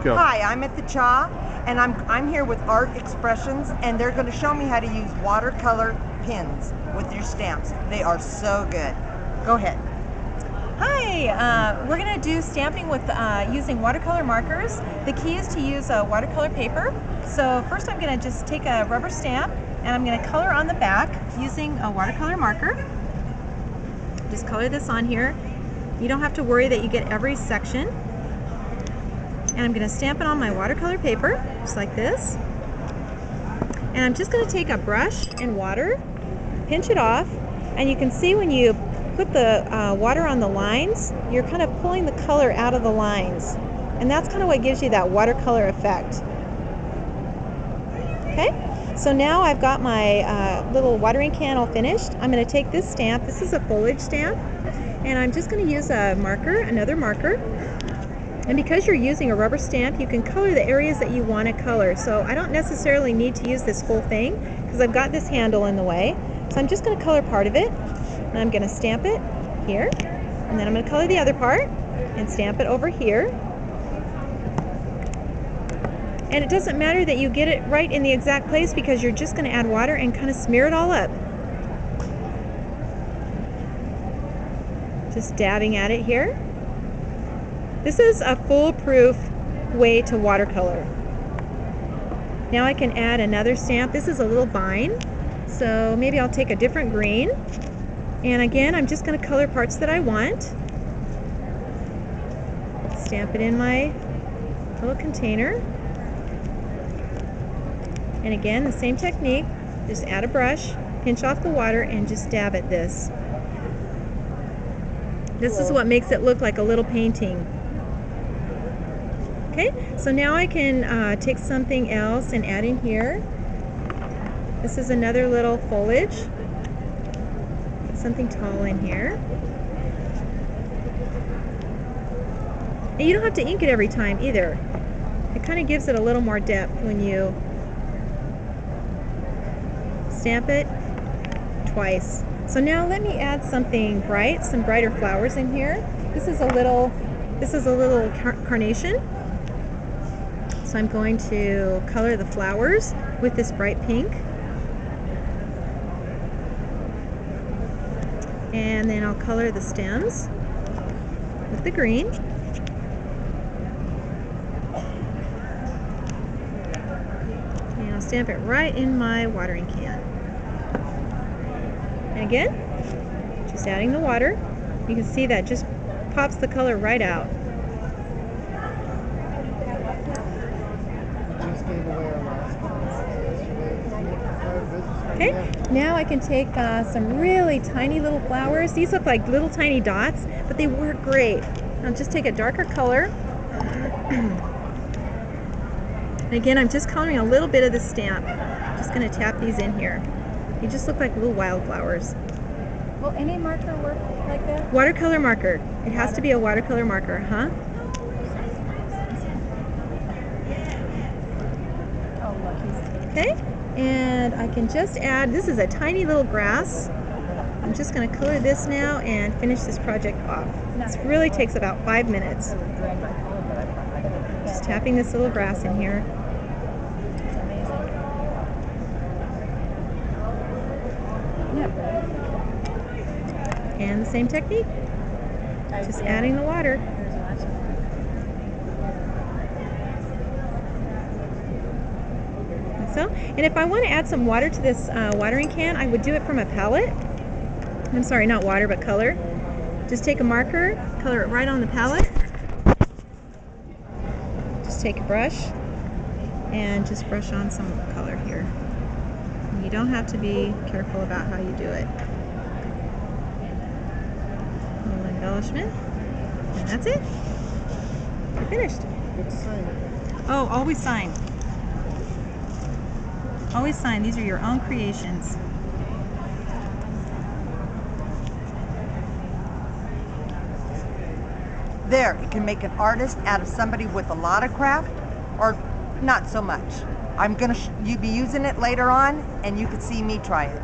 Go. Hi, I'm at the CHA, and I'm here with Art Expressions, and they're going to show me how to use watercolor pens with your stamps. They are so good. Go ahead. Hi, we're going to do stamping with using watercolor markers. The key is to use watercolor paper. So first I'm going to just take a rubber stamp and I'm going to color on the back using a watercolor marker. Just color this on here. You don't have to worry that you get every section. And I'm going to stamp it on my watercolor paper, just like this. And I'm just going to take a brush and water, pinch it off, and you can see when you put the water on the lines, you're kind of pulling the color out of the lines. And that's kind of what gives you that watercolor effect. Okay, so now I've got my little watering can all finished. I'm going to take this stamp, this is a foliage stamp, and I'm just going to use a marker, another marker. And because you're using a rubber stamp, you can color the areas that you want to color. So I don't necessarily need to use this whole thing because I've got this handle in the way. So I'm just going to color part of it. And I'm going to stamp it here. And then I'm going to color the other part and stamp it over here. And it doesn't matter that you get it right in the exact place because you're just going to add water and kind of smear it all up. Just dabbing at it here. This is a foolproof way to watercolor. Now I can add another stamp. This is a little vine, so maybe I'll take a different green. And again, I'm just going to color parts that I want. Stamp it in my little container. And again, the same technique. Just add a brush, pinch off the water, and just dab at this. This is what makes it look like a little painting. Okay, so now I can take something else and add in here. This is another little foliage. Put something tall in here. And you don't have to ink it every time either. It kind of gives it a little more depth when you stamp it twice. So now let me add something bright, some brighter flowers in here. This is a little carnation. So I'm going to color the flowers with this bright pink. And then I'll color the stems with the green. And I'll stamp it right in my watering can. And again, just adding the water. You can see that just pops the color right out. Okay, now I can take some really tiny little flowers. These look like little tiny dots, but they work great. I'll just take a darker color. And again, I'm just coloring a little bit of the stamp. Just going to tap these in here. They just look like little wildflowers. Will any marker work like that? Watercolor marker. It has to be a watercolor marker, huh? Oh, look, Okay, and I can just add, this is a tiny little grass. I'm just going to color this now and finish this project off. This really takes about 5 minutes. Just tapping this little grass in here. It's amazing. Yep. And the same technique. Just adding the water. So, and if I want to add some water to this watering can, I would do it from a palette. I'm sorry, not water, but color. Just take a marker, color it right on the palette. Just take a brush and just brush on some color here. And you don't have to be careful about how you do it. A little embellishment, and that's it. You're finished. Oh, always sign. Always sign. These are your own creations. There, it can make an artist out of somebody with a lot of craft, or not so much. I'm gonna be using it later on, and you can see me try it.